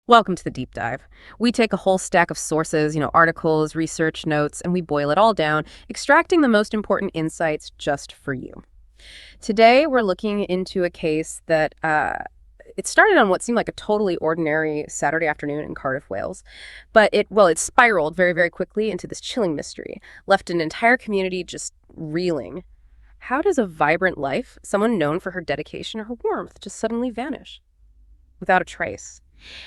Welcome to the deep dive. We take a whole stack of sources, articles, research notes, and we boil it all down, extracting the most important insights just for you. Today, we're looking into a case that it started on what seemed like a totally ordinary Saturday afternoon in Cardiff, Wales. But it spiraled very, very quickly into this chilling mystery, left an entire community just reeling. How does a vibrant life, someone known for her dedication or her warmth, just suddenly vanish without a trace?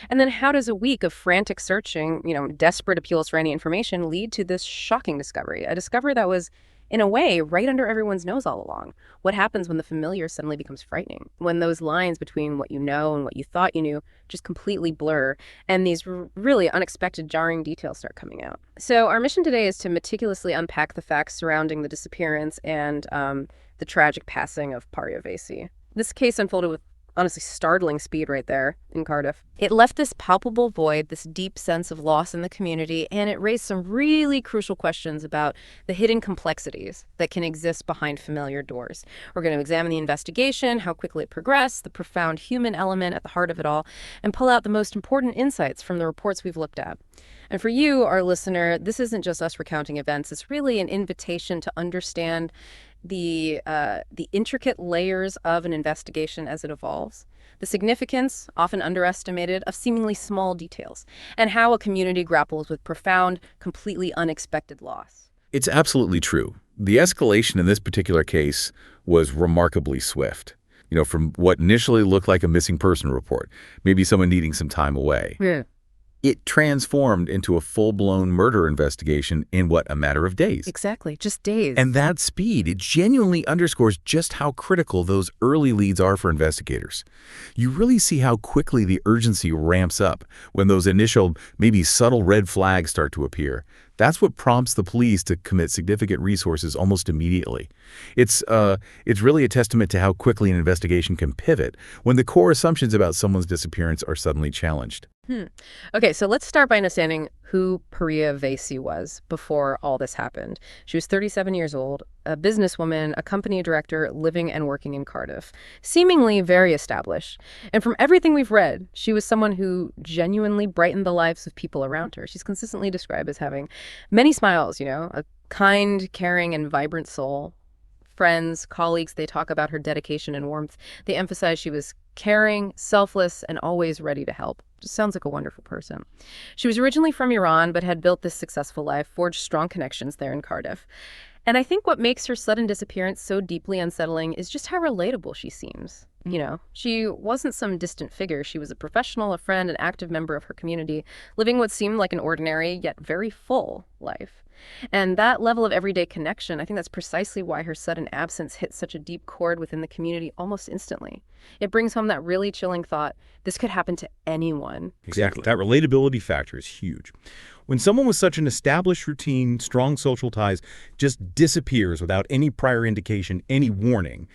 And then how does a week of frantic searching, desperate appeals for any information lead to this shocking discovery? A discovery that was, in a way, right under everyone's nose all along. What happens when the familiar suddenly becomes frightening? When those lines between what you know and what you thought you knew just completely blur, and these really unexpected, jarring details start coming out. So our mission today is to meticulously unpack the facts surrounding the disappearance and the tragic passing of Paria Veisi. This case unfolded with honestly startling speed right there in Cardiff. It left this palpable void, this deep sense of loss in the community, and it raised some really crucial questions about the hidden complexities that can exist behind familiar doors. We're going to examine the investigation, how quickly it progressed, the profound human element at the heart of it all, and pull out the most important insights from the reports we've looked at. And for you, our listener, this isn't just us recounting events. It's really an invitation to understand the intricate layers of an investigation as it evolves, the significance, often underestimated, of seemingly small details, and how a community grapples with profound, completely unexpected loss. It's absolutely true. The escalation in this particular case was remarkably swift. From what initially looked like a missing person report, maybe someone needing some time away. Yeah. It transformed into a full-blown murder investigation in, a matter of days. Exactly, just days. And that speed, it genuinely underscores just how critical those early leads are for investigators. You really see how quickly the urgency ramps up when those initial, maybe subtle red flags start to appear. That's what prompts the police to commit significant resources almost immediately. It's really a testament to how quickly an investigation can pivot when the core assumptions about someone's disappearance are suddenly challenged. Okay, so let's start by understanding who Paria Veisi was before all this happened. She was 37 years old, a businesswoman, a company director living and working in Cardiff, seemingly very established. And from everything we've read, she was someone who genuinely brightened the lives of people around her. She's consistently described as having many smiles, a kind, caring, and vibrant soul. Friends, colleagues, they talk about her dedication and warmth. They emphasize she was caring, selfless, and always ready to help. Just sounds like a wonderful person. She was originally from Iran, but had built this successful life, forged strong connections there in Cardiff. And I think what makes her sudden disappearance so deeply unsettling is just how relatable she seems. She wasn't some distant figure. She was a professional, a friend, an active member of her community, living what seemed like an ordinary yet very full life. And that level of everyday connection, I think that's precisely why her sudden absence hit such a deep chord within the community almost instantly. It brings home that really chilling thought, this could happen to anyone. Exactly. That relatability factor is huge. When someone with such an established routine, strong social ties, just disappears without any prior indication, any warning,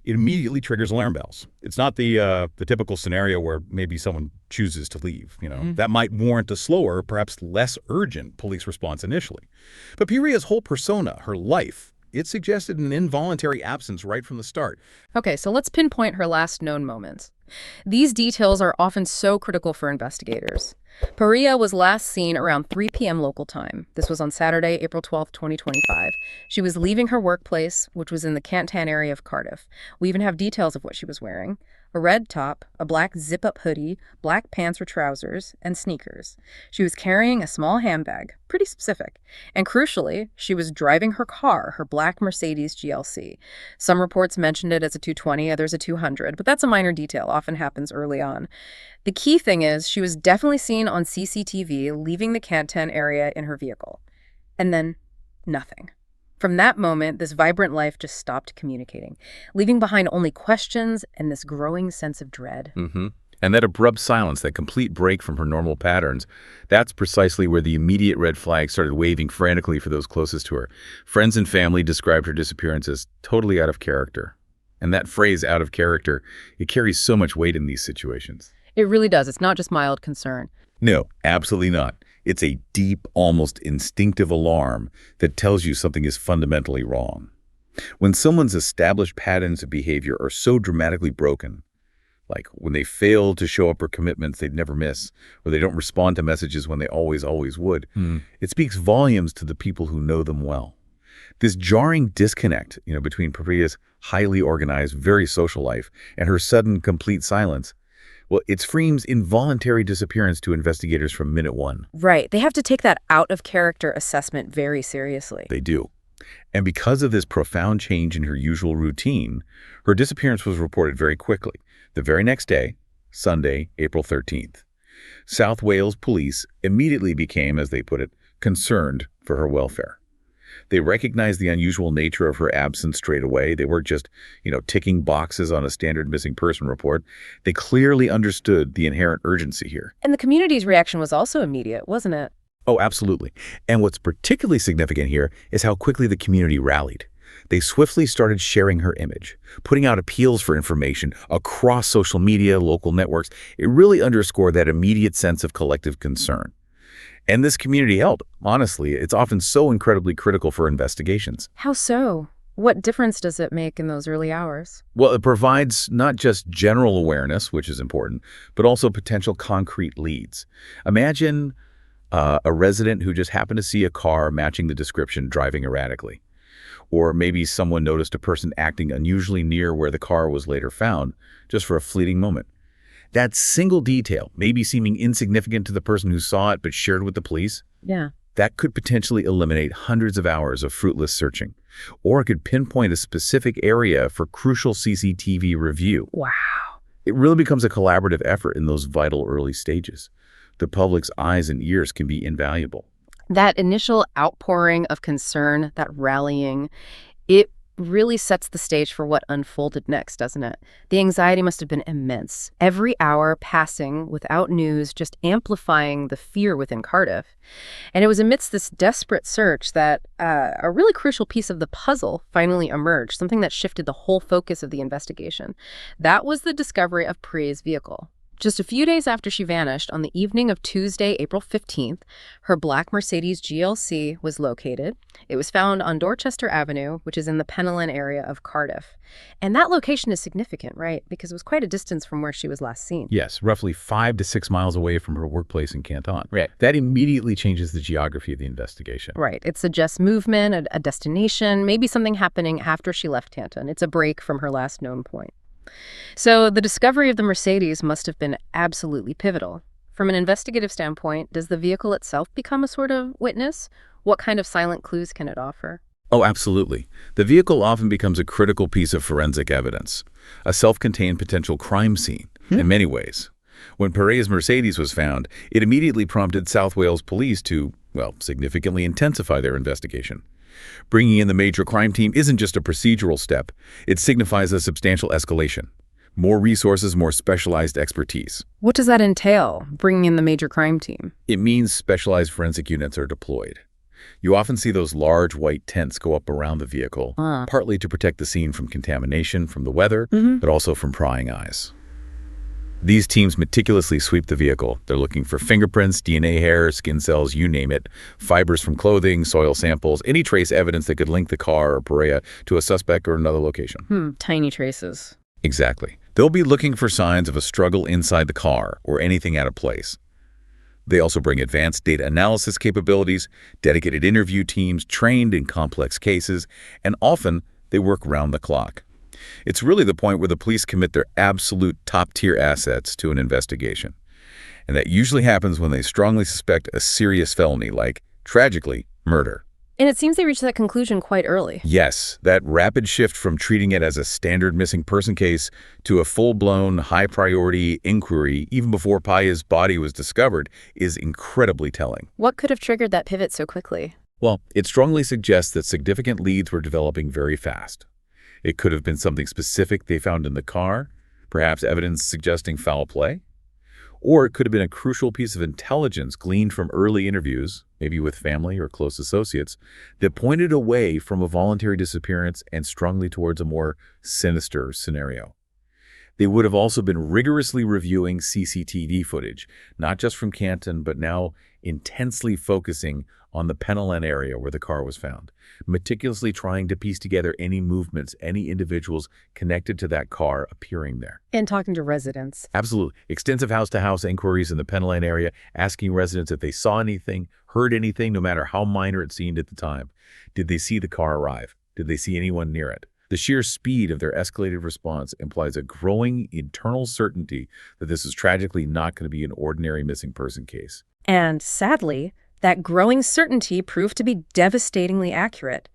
it immediately triggers alarm bells. It's not the typical scenario where maybe someone chooses to leave. That might warrant a slower, perhaps less urgent police response initially. But Paria's whole persona, her life, it suggested an involuntary absence right from the start. Okay, so let's pinpoint her last known moments. These details are often so critical for investigators. Paria was last seen around 3 p.m. local time. This was on Saturday, April 12, 2025. She was leaving her workplace, which was in the Cantan area of Cardiff. We even have details of what she was wearing: a red top, a black zip-up hoodie, black pants or trousers, and sneakers. She was carrying a small handbag, pretty specific. And crucially, she was driving her car, her black Mercedes GLC. Some reports mentioned it as a 220, others a 200, but that's a minor detail, often happens early on. The key thing is she was definitely seen on CCTV leaving the Cantan area in her vehicle. And then nothing. From that moment, this vibrant life just stopped communicating, leaving behind only questions and this growing sense of dread. And that abrupt silence, that complete break from her normal patterns, that's precisely where the immediate red flag started waving frantically for those closest to her. Friends and family described her disappearance as totally out of character. And that phrase, out of character, it carries so much weight in these situations. It really does. It's not just mild concern. No, absolutely not. It's a deep, almost instinctive alarm that tells you something is fundamentally wrong. When someone's established patterns of behavior are so dramatically broken, like when they fail to show up for commitments they'd never miss, or they don't respond to messages when they always would. It speaks volumes to the people who know them well. This jarring disconnect, between Paria's highly organized, very social life and her sudden, complete silence, well, it screams involuntary disappearance to investigators from minute one. Right. They have to take that out-of-character assessment very seriously. They do. And because of this profound change in her usual routine, her disappearance was reported very quickly. The very next day, Sunday, April 13th. South Wales police immediately became, as they put it, concerned for her welfare. They recognized the unusual nature of her absence straight away. They weren't just, ticking boxes on a standard missing person report. They clearly understood the inherent urgency here. And the community's reaction was also immediate, wasn't it? Oh, absolutely. And what's particularly significant here is how quickly the community rallied. They swiftly started sharing her image, putting out appeals for information across social media, local networks. It really underscored that immediate sense of collective concern. And this community help. Honestly, it's often so incredibly critical for investigations. How so? What difference does it make in those early hours? Well, it provides not just general awareness, which is important, but also potential concrete leads. Imagine a resident who just happened to see a car matching the description driving erratically. Or maybe someone noticed a person acting unusually near where the car was later found, just for a fleeting moment. That single detail, maybe seeming insignificant to the person who saw it but shared with the police, Yeah. that could potentially eliminate hundreds of hours of fruitless searching. Or it could pinpoint a specific area for crucial CCTV review. Wow. It really becomes a collaborative effort in those vital early stages. The public's eyes and ears can be invaluable. That initial outpouring of concern, that rallying, it really sets the stage for what unfolded next, doesn't it? The anxiety must have been immense. Every hour passing without news, just amplifying the fear within Cardiff. And it was amidst this desperate search that a really crucial piece of the puzzle finally emerged, something that shifted the whole focus of the investigation. That was the discovery of Paria's vehicle. Just a few days after she vanished, on the evening of Tuesday, April 15th, her black Mercedes GLC was located. It was found on Dorchester Avenue, which is in the Penellan area of Cardiff. And that location is significant, right? Because it was quite a distance from where she was last seen. Yes, roughly 5 to 6 miles away from her workplace in Canton. Right. That immediately changes the geography of the investigation. Right. It suggests movement, a destination, maybe something happening after she left Canton. It's a break from her last known point. So the discovery of the Mercedes must have been absolutely pivotal. From an investigative standpoint, does the vehicle itself become a sort of witness? What kind of silent clues can it offer? Oh, absolutely. The vehicle often becomes a critical piece of forensic evidence, a self-contained potential crime scene in many ways. When Paria's Mercedes was found, it immediately prompted South Wales police to, significantly intensify their investigation. Bringing in the major crime team isn't just a procedural step. It signifies a substantial escalation. More resources, more specialized expertise. What does that entail, bringing in the major crime team? It means specialized forensic units are deployed. You often see those large white tents go up around the vehicle, partly to protect the scene from contamination from the weather, but also from prying eyes. These teams meticulously sweep the vehicle. They're looking for fingerprints, DNA hairs, skin cells, you name it, fibers from clothing, soil samples, any trace evidence that could link the car or Paria to a suspect or another location. Tiny traces. Exactly. They'll be looking for signs of a struggle inside the car or anything out of place. They also bring advanced data analysis capabilities, dedicated interview teams trained in complex cases, and often they work round the clock. It's really the point where the police commit their absolute top-tier assets to an investigation. And that usually happens when they strongly suspect a serious felony like, tragically, murder. And it seems they reached that conclusion quite early. Yes, that rapid shift from treating it as a standard missing person case to a full-blown, high-priority inquiry, even before Paria's body was discovered, is incredibly telling. What could have triggered that pivot so quickly? Well, it strongly suggests that significant leads were developing very fast. It could have been something specific they found in the car, perhaps evidence suggesting foul play. Or it could have been a crucial piece of intelligence gleaned from early interviews, maybe with family or close associates, that pointed away from a voluntary disappearance and strongly towards a more sinister scenario. They would have also been rigorously reviewing CCTV footage, not just from Canton, but now intensely focusing on the Penelon area where the car was found, meticulously trying to piece together any movements, any individuals connected to that car appearing there. And talking to residents. Absolutely. Extensive house-to-house inquiries in the Penelon area, asking residents if they saw anything, heard anything, no matter how minor it seemed at the time. Did they see the car arrive? Did they see anyone near it? The sheer speed of their escalated response implies a growing internal certainty that this is tragically not going to be an ordinary missing person case. And sadly, that growing certainty proved to be devastatingly accurate.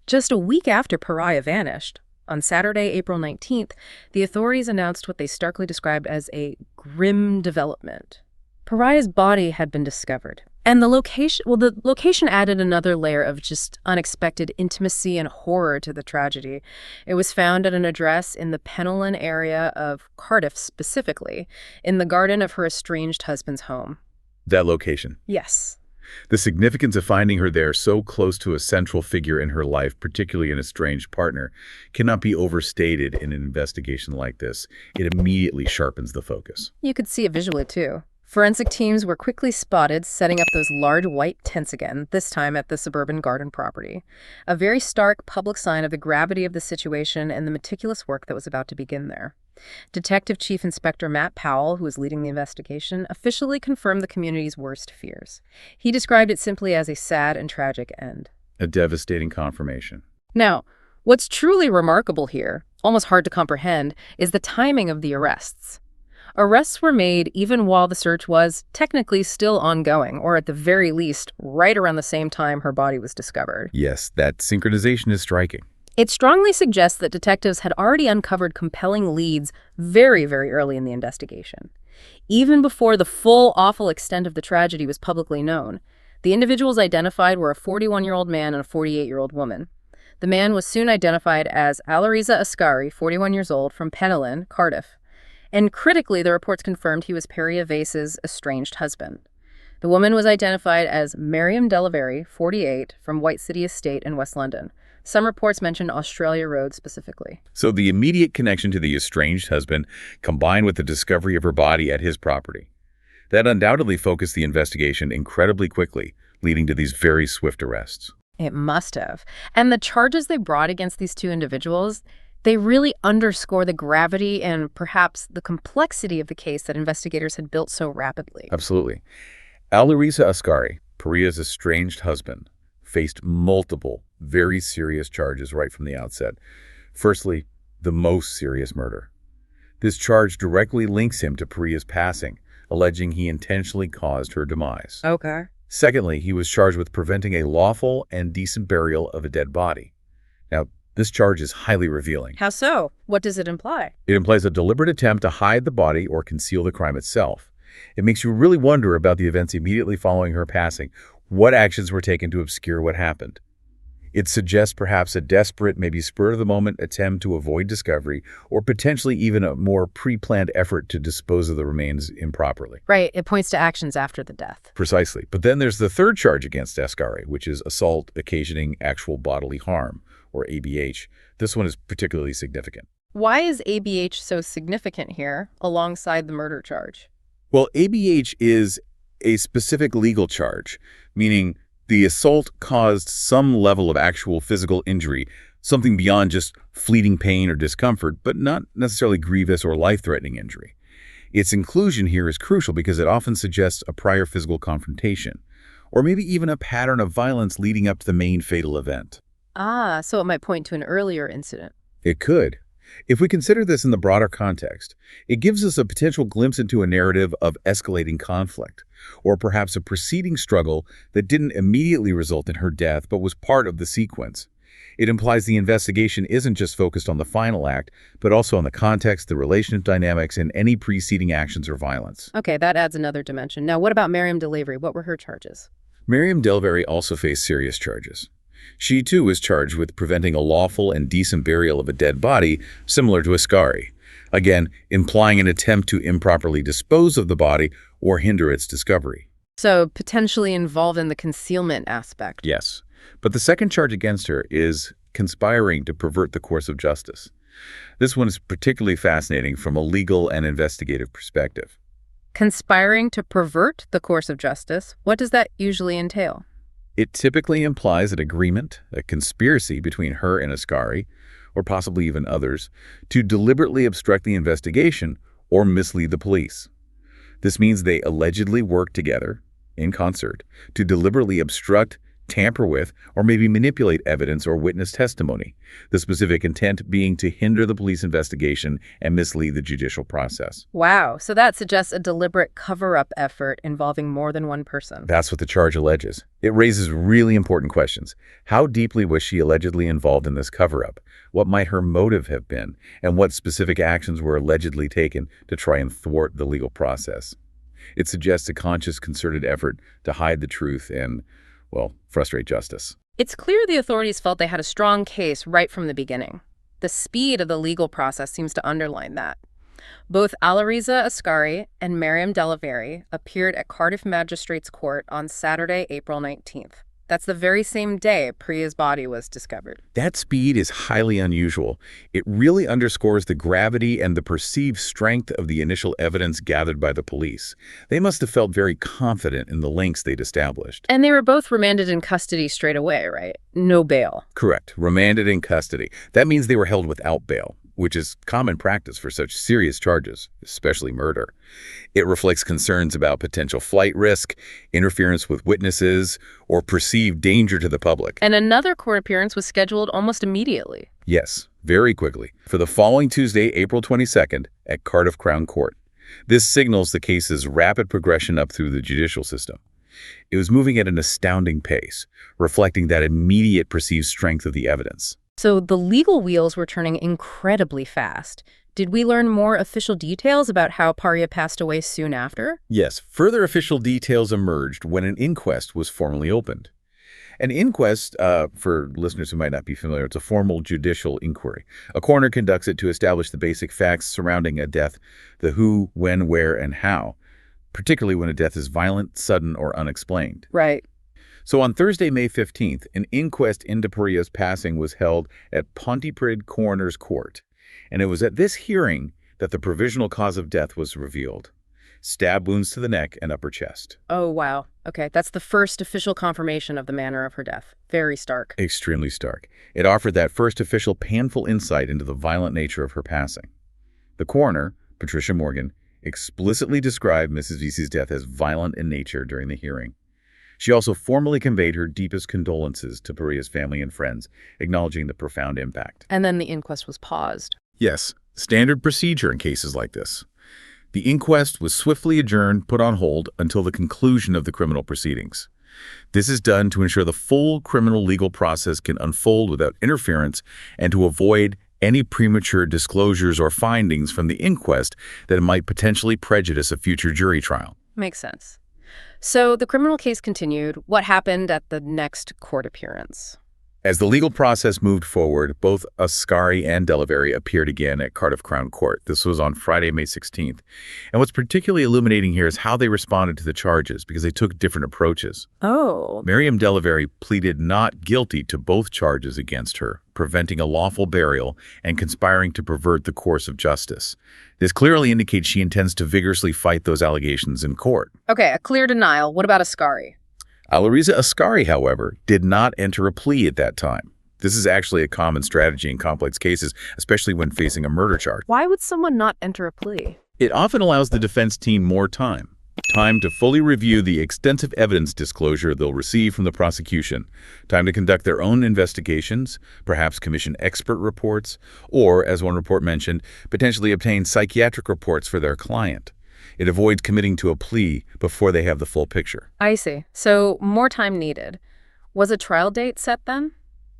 Just a week after Paria vanished, on Saturday, April 19th, the authorities announced what they starkly described as a grim development. Paria's body had been discovered. And the location added another layer of just unexpected intimacy and horror to the tragedy. It was found at an address in the Penelon area of Cardiff specifically, in the garden of her estranged husband's home. That location. Yes. The significance of finding her there so close to a central figure in her life, particularly an estranged partner, cannot be overstated in an investigation like this. It immediately sharpens the focus. You could see it visually, too. Forensic teams were quickly spotted setting up those large white tents again, this time at the suburban garden property. A very stark public sign of the gravity of the situation and the meticulous work that was about to begin there. Detective Chief Inspector Matt Powell, who was leading the investigation, officially confirmed the community's worst fears. He described it simply as a sad and tragic end. A devastating confirmation. Now, what's truly remarkable here, almost hard to comprehend, is the timing of the arrests. Arrests were made even while the search was technically still ongoing, or at the very least, right around the same time her body was discovered. Yes, that synchronization is striking. It strongly suggests that detectives had already uncovered compelling leads very, very early in the investigation. Even before the full, awful extent of the tragedy was publicly known, the individuals identified were a 41-year-old man and a 48-year-old woman. The man was soon identified as Alireza Ascari, 41 years old, from Penelon, Cardiff. And critically, the reports confirmed he was Paria Veisi's estranged husband. The woman was identified as Miriam Delavery, 48, from White City Estate in West London. Some reports mention Australia Road specifically. So the immediate connection to the estranged husband, combined with the discovery of her body at his property, that undoubtedly focused the investigation incredibly quickly, leading to these very swift arrests. It must have. And the charges they brought against these two individuals, they really underscore the gravity and perhaps the complexity of the case that investigators had built so rapidly. Absolutely. Alireza Ascari, Paria's estranged husband, faced multiple very serious charges right from the outset. Firstly, the most serious murder. This charge directly links him to Paria's passing, alleging he intentionally caused her demise. Okay. Secondly, he was charged with preventing a lawful and decent burial of a dead body. Now, this charge is highly revealing. How so? What does it imply? It implies a deliberate attempt to hide the body or conceal the crime itself. It makes you really wonder about the events immediately following her passing. What actions were taken to obscure what happened? It suggests perhaps a desperate, maybe spur-of-the-moment attempt to avoid discovery, or potentially even a more pre-planned effort to dispose of the remains improperly. Right, it points to actions after the death. Precisely. But then there's the third charge against Ascari, which is assault occasioning actual bodily harm, or ABH. This one is particularly significant. Why is ABH so significant here, alongside the murder charge? Well, ABH is a specific legal charge, meaning the assault caused some level of actual physical injury, something beyond just fleeting pain or discomfort, but not necessarily grievous or life-threatening injury. Its inclusion here is crucial because it often suggests a prior physical confrontation, or maybe even a pattern of violence leading up to the main fatal event. Ah, so it might point to an earlier incident. It could. If we consider this in the broader context, it gives us a potential glimpse into a narrative of escalating conflict, or perhaps a preceding struggle that didn't immediately result in her death but was part of the sequence. It implies the investigation isn't just focused on the final act, but also on the context, the relationship dynamics, and any preceding actions or violence. Okay, that adds another dimension. Now, what about Miriam Delavery? What were her charges? Miriam Delavery also faced serious charges. She, too, was charged with preventing a lawful and decent burial of a dead body, similar to Ascari, again, implying an attempt to improperly dispose of the body or hinder its discovery. So, potentially involved in the concealment aspect. Yes, but the second charge against her is conspiring to pervert the course of justice. This one is particularly fascinating from a legal and investigative perspective. Conspiring to pervert the course of justice, what does that usually entail? It typically implies an agreement, a conspiracy between her and Ascari, or possibly even others, to deliberately obstruct the investigation or mislead the police. This means they allegedly work together, in concert, to deliberately obstruct, tamper with, or maybe manipulate evidence or witness testimony, the specific intent being to hinder the police investigation and mislead the judicial process. Wow, so that suggests a deliberate cover-up effort involving more than one person. That's what the charge alleges. It raises really important questions. How deeply was she allegedly involved in this cover-up? What might her motive have been? And what specific actions were allegedly taken to try and thwart the legal process? It suggests a conscious, concerted effort to hide the truth and, well, frustrate justice. It's clear the authorities felt they had a strong case right from the beginning. The speed of the legal process seems to underline that. Both Alariza Ascari and Miriam Delaverry appeared at Cardiff Magistrates Court on Saturday, April 19th. That's the very same day Priya's body was discovered. That speed is highly unusual. It really underscores the gravity and the perceived strength of the initial evidence gathered by the police. They must have felt very confident in the links they'd established. And they were both remanded in custody straight away, right? No bail. Correct. Remanded in custody. That means they were held without bail, which is common practice for such serious charges, especially murder. It reflects concerns about potential flight risk, interference with witnesses, or perceived danger to the public. And another court appearance was scheduled almost immediately. Yes, very quickly, for the following Tuesday, April 22nd, at Cardiff Crown Court. This signals the case's rapid progression up through the judicial system. It was moving at an astounding pace, reflecting that immediate perceived strength of the evidence. So the legal wheels were turning incredibly fast. Did we learn more official details about how Paria passed away soon after? Yes, further official details emerged when an inquest was formally opened. An inquest, for listeners who might not be familiar, it's a formal judicial inquiry. A coroner conducts it to establish the basic facts surrounding a death, the who, when, where, and how, particularly when a death is violent, sudden, or unexplained. Right. So on Thursday, May 15th, an inquest into Paria's passing was held at Pontypridd Coroner's Court, and it was at this hearing that the provisional cause of death was revealed: stab wounds to the neck and upper chest. Oh, wow. Okay, that's the first official confirmation of the manner of her death. Very stark. Extremely stark. It offered that first official painful insight into the violent nature of her passing. The coroner, Patricia Morgan, explicitly described Mrs. Veisi's death as violent in nature during the hearing. She also formally conveyed her deepest condolences to Paria's family and friends, acknowledging the profound impact. And then the inquest was paused. Yes, standard procedure in cases like this. The inquest was swiftly adjourned, put on hold, until the conclusion of the criminal proceedings. This is done to ensure the full criminal legal process can unfold without interference and to avoid any premature disclosures or findings from the inquest that might potentially prejudice a future jury trial. Makes sense. So the criminal case continued. What happened at the next court appearance? As the legal process moved forward, both Ascari and Delaverry appeared again at Cardiff Crown Court. This was on Friday, May 16th. And what's particularly illuminating here is how they responded to the charges, because they took different approaches. Oh. Miriam Delaverry pleaded not guilty to both charges against her, preventing a lawful burial and conspiring to pervert the course of justice. This clearly indicates she intends to vigorously fight those allegations in court. Okay, a clear denial. What about Ascari? Alariza Ascari, however, did not enter a plea at that time. This is actually a common strategy in complex cases, especially when facing a murder charge. Why would someone not enter a plea? It often allows the defense team more time to fully review the extensive evidence disclosure they'll receive from the prosecution, time to conduct their own investigations, perhaps commission expert reports, or, as one report mentioned, potentially obtain psychiatric reports for their client. It avoids committing to a plea before they have the full picture. I see. So more time needed. Was a trial date set then?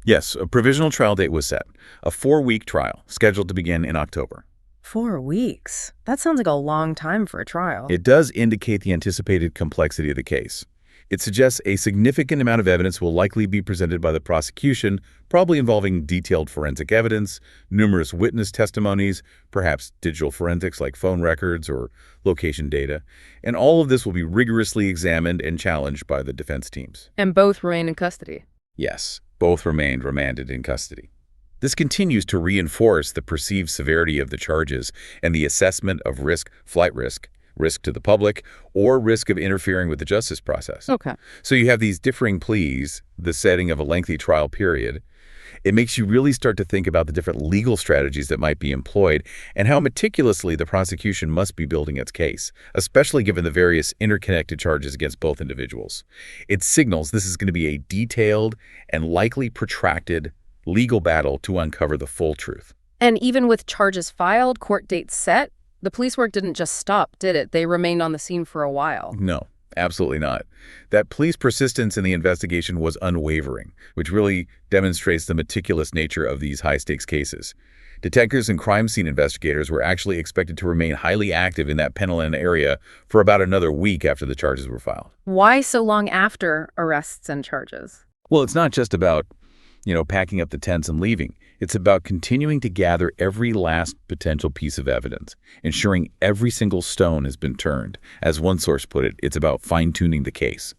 Yes, a provisional trial date was set, a 4-week trial scheduled to begin in October. 4 weeks? That sounds like a long time for a trial. It does indicate the anticipated complexity of the case. It suggests a significant amount of evidence will likely be presented by the prosecution, probably involving detailed forensic evidence, numerous witness testimonies, perhaps digital forensics like phone records or location data. And all of this will be rigorously examined and challenged by the defense teams. And both remain in custody. Yes, both remained remanded in custody. This continues to reinforce the perceived severity of the charges and the assessment of risk, flight risk, risk to the public, or risk of interfering with the justice process. Okay. So you have these differing pleas, the setting of a lengthy trial period. It makes you really start to think about the different legal strategies that might be employed and how meticulously the prosecution must be building its case, especially given the various interconnected charges against both individuals. It signals this is going to be a detailed and likely protracted legal battle to uncover the full truth. And even with charges filed, court dates set, the police work didn't just stop, did it? They remained on the scene for a while. No, absolutely not. That police persistence in the investigation was unwavering, which really demonstrates the meticulous nature of these high-stakes cases. Detectives and crime scene investigators were actually expected to remain highly active in that Penland area for about another week after the charges were filed. Why so long after arrests and charges? Well, it's not just about packing up the tents and leaving. It's about continuing to gather every last potential piece of evidence, ensuring every single stone has been turned. As one source put it, it's about fine-tuning the case.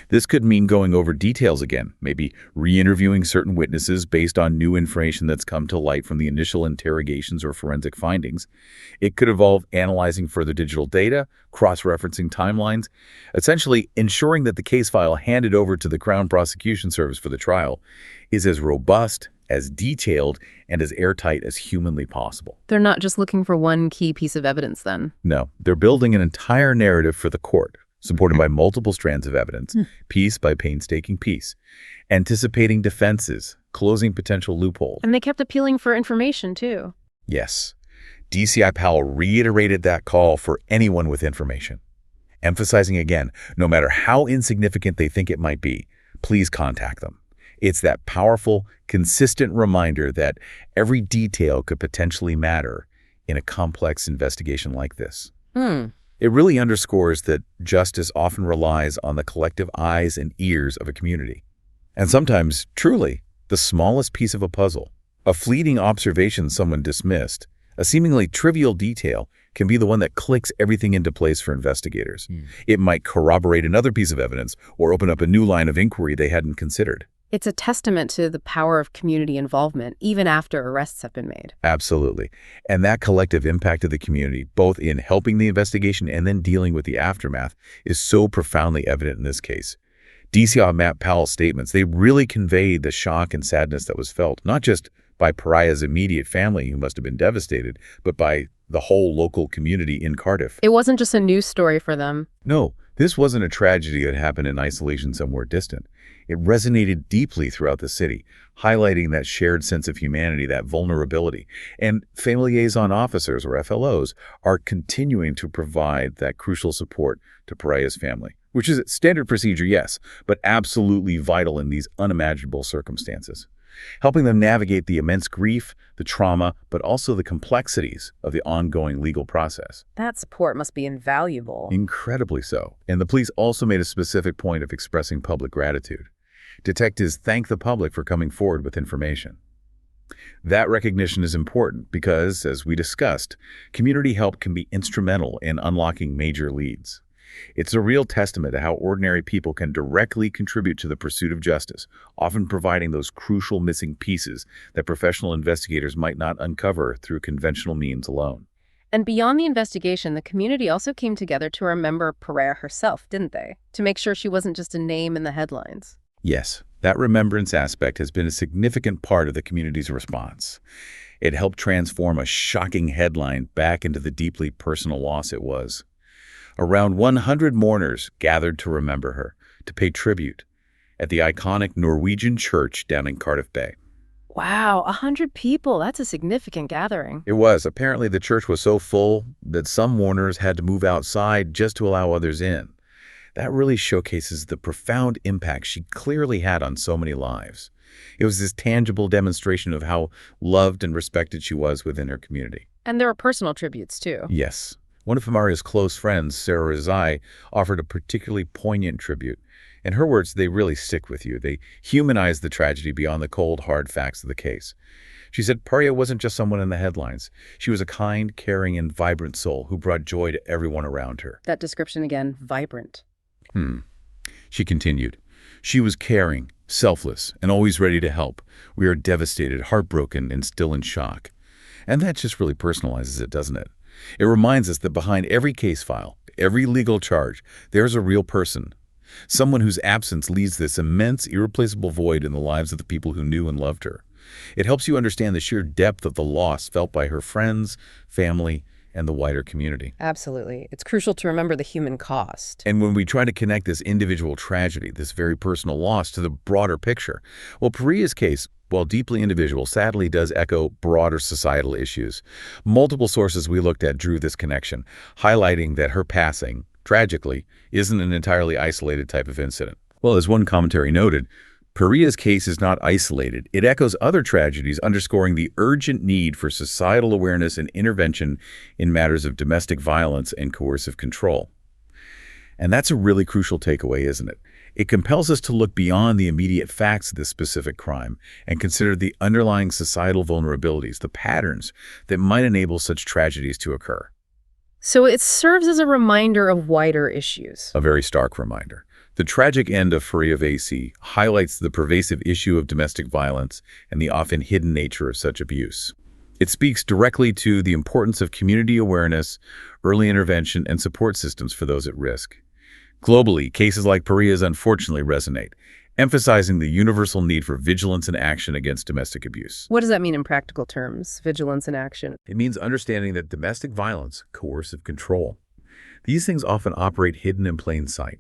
This could mean going over details again, maybe re-interviewing certain witnesses based on new information that's come to light from the initial interrogations or forensic findings. It could involve analyzing further digital data, cross-referencing timelines, essentially ensuring that the case file handed over to the Crown Prosecution Service for the trial is as robust, as detailed, and as airtight as humanly possible. They're not just looking for one key piece of evidence then. No, they're building an entire narrative for the court, supported by multiple strands of evidence, piece by painstaking piece, anticipating defenses, closing potential loopholes. And they kept appealing for information, too. Yes, DCI Powell reiterated that call for anyone with information, emphasizing again, no matter how insignificant they think it might be, please contact them. It's that powerful, consistent reminder that every detail could potentially matter in a complex investigation like this. It really underscores that justice often relies on the collective eyes and ears of a community. And sometimes, truly, the smallest piece of a puzzle, a fleeting observation someone dismissed, a seemingly trivial detail, can be the one that clicks everything into place for investigators. It might corroborate another piece of evidence or open up a new line of inquiry they hadn't considered. It's a testament to the power of community involvement, even after arrests have been made. Absolutely. And that collective impact of the community, both in helping the investigation and then dealing with the aftermath, is so profoundly evident in this case. DCI Matt Powell's statements, they really conveyed the shock and sadness that was felt, not just by Paria's immediate family, who must have been devastated, but by the whole local community in Cardiff. It wasn't just a news story for them. No, this wasn't a tragedy that happened in isolation somewhere distant. It resonated deeply throughout the city, highlighting that shared sense of humanity, that vulnerability. And family liaison officers, or FLOs, are continuing to provide that crucial support to Paria's family, which is standard procedure, yes, but absolutely vital in these unimaginable circumstances, helping them navigate the immense grief, the trauma, but also the complexities of the ongoing legal process. That support must be invaluable. Incredibly so. And the police also made a specific point of expressing public gratitude. Detectives thank the public for coming forward with information. That recognition is important because, as we discussed, community help can be instrumental in unlocking major leads. It's a real testament to how ordinary people can directly contribute to the pursuit of justice, often providing those crucial missing pieces that professional investigators might not uncover through conventional means alone. And beyond the investigation, the community also came together to remember Paria herself, didn't they? To make sure she wasn't just a name in the headlines. Yes, that remembrance aspect has been a significant part of the community's response. It helped transform a shocking headline back into the deeply personal loss it was. Around 100 mourners gathered to remember her, to pay tribute, at the iconic Norwegian church down in Cardiff Bay. Wow, 100 people. That's a significant gathering. It was. Apparently the church was so full that some mourners had to move outside just to allow others in. That really showcases the profound impact she clearly had on so many lives. It was this tangible demonstration of how loved and respected she was within her community. And there were personal tributes, too. Yes. One of Maria's close friends, Sarah Veisi, offered a particularly poignant tribute. In her words, they really stick with you. They humanize the tragedy beyond the cold, hard facts of the case. She said Paria wasn't just someone in the headlines. She was a kind, caring, and vibrant soul who brought joy to everyone around her. That description again, vibrant. She continued. She was caring, selfless, and always ready to help. We are devastated, heartbroken, and still in shock. And that just really personalizes it, doesn't it? It reminds us that behind every case file, every legal charge, there's a real person. Someone whose absence leaves this immense, irreplaceable void in the lives of the people who knew and loved her. It helps you understand the sheer depth of the loss felt by her friends, family, and the wider community. Absolutely. It's crucial to remember the human cost. And when we try to connect this individual tragedy, this very personal loss, to the broader picture, well, Paria's case, while deeply individual, sadly does echo broader societal issues. Multiple sources we looked at drew this connection, highlighting that her passing, tragically, isn't an entirely isolated type of incident. Well, as one commentary noted, Paria's case is not isolated. It echoes other tragedies, underscoring the urgent need for societal awareness and intervention in matters of domestic violence and coercive control. And that's a really crucial takeaway, isn't it? It compels us to look beyond the immediate facts of this specific crime and consider the underlying societal vulnerabilities, the patterns that might enable such tragedies to occur. So it serves as a reminder of wider issues. A very stark reminder. The tragic end of Paria Veisi highlights the pervasive issue of domestic violence and the often hidden nature of such abuse. It speaks directly to the importance of community awareness, early intervention, and support systems for those at risk. Globally, cases like Paria's unfortunately resonate, emphasizing the universal need for vigilance and action against domestic abuse. What does that mean in practical terms, vigilance and action? It means understanding that domestic violence, coercive control, these things often operate hidden in plain sight.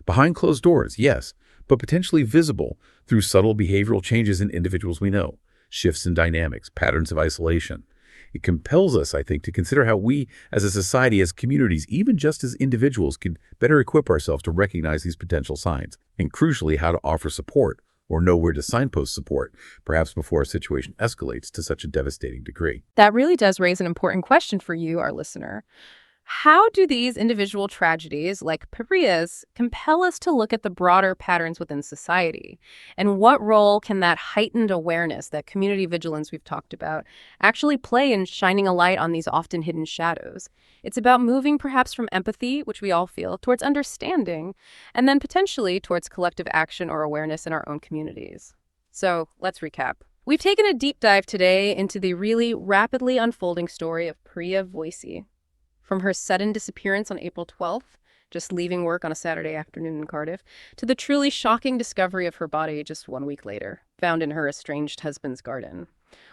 Behind closed doors, yes, but potentially visible through subtle behavioral changes in individuals we know, shifts in dynamics, patterns of isolation. It compels us, I think, to consider how we, as a society, as communities, even just as individuals, can better equip ourselves to recognize these potential signs, and crucially, how to offer support or know where to signpost support, perhaps before a situation escalates to such a devastating degree. That really does raise an important question for you, our listener. How do these individual tragedies, like Paria's, compel us to look at the broader patterns within society? And what role can that heightened awareness, that community vigilance we've talked about, actually play in shining a light on these often hidden shadows? It's about moving perhaps from empathy, which we all feel, towards understanding, and then potentially towards collective action or awareness in our own communities. So let's recap. We've taken a deep dive today into the really rapidly unfolding story of Paria Veisi. From her sudden disappearance on April 12th, just leaving work on a Saturday afternoon in Cardiff, to the truly shocking discovery of her body just 1 week later, found in her estranged husband's garden.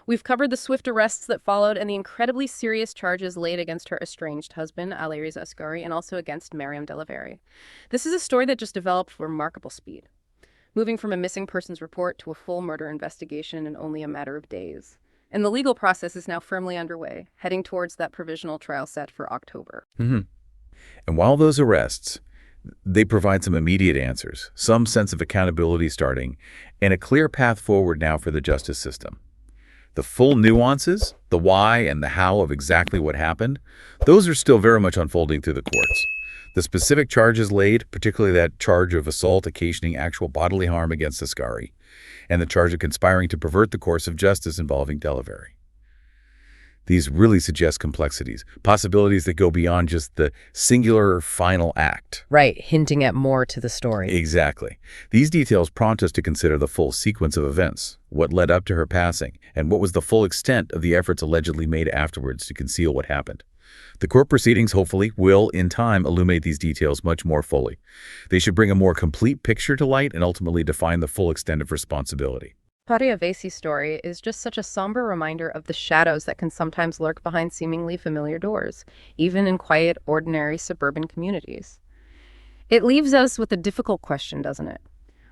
We've covered the swift arrests that followed and the incredibly serious charges laid against her estranged husband, Alireza Asghari, and also against Mariam Delaverry. This is a story that just developed with remarkable speed, moving from a missing persons report to a full murder investigation in only a matter of days. And the legal process is now firmly underway, heading towards that provisional trial set for October. And while those arrests, they provide some immediate answers, some sense of accountability starting, and a clear path forward now for the justice system. The full nuances, the why and the how of exactly what happened, those are still very much unfolding through the courts. The specific charges laid, particularly that charge of assault occasioning actual bodily harm against Asghari, and the charge of conspiring to pervert the course of justice involving Delaverry. These really suggest complexities, possibilities that go beyond just the singular final act. Right, hinting at more to the story. Exactly. These details prompt us to consider the full sequence of events, what led up to her passing, and what was the full extent of the efforts allegedly made afterwards to conceal what happened. The court proceedings, hopefully, will, in time, illuminate these details much more fully. They should bring a more complete picture to light and ultimately define the full extent of responsibility. Paria Veisi's story is just such a somber reminder of the shadows that can sometimes lurk behind seemingly familiar doors, even in quiet, ordinary suburban communities. It leaves us with a difficult question, doesn't it?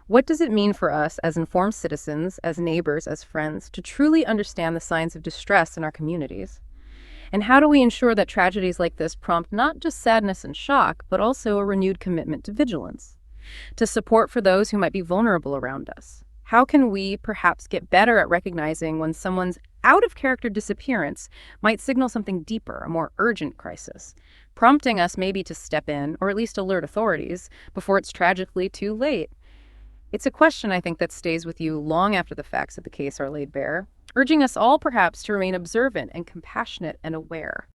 What does it mean for us as informed citizens, as neighbors, as friends, to truly understand the signs of distress in our communities? And how do we ensure that tragedies like this prompt not just sadness and shock, but also a renewed commitment to vigilance, to support for those who might be vulnerable around us? How can we perhaps get better at recognizing when someone's out-of-character disappearance might signal something deeper, a more urgent crisis, prompting us maybe to step in or at least alert authorities before it's tragically too late? It's a question, I think, that stays with you long after the facts of the case are laid bare, urging us all perhaps to remain observant and compassionate and aware.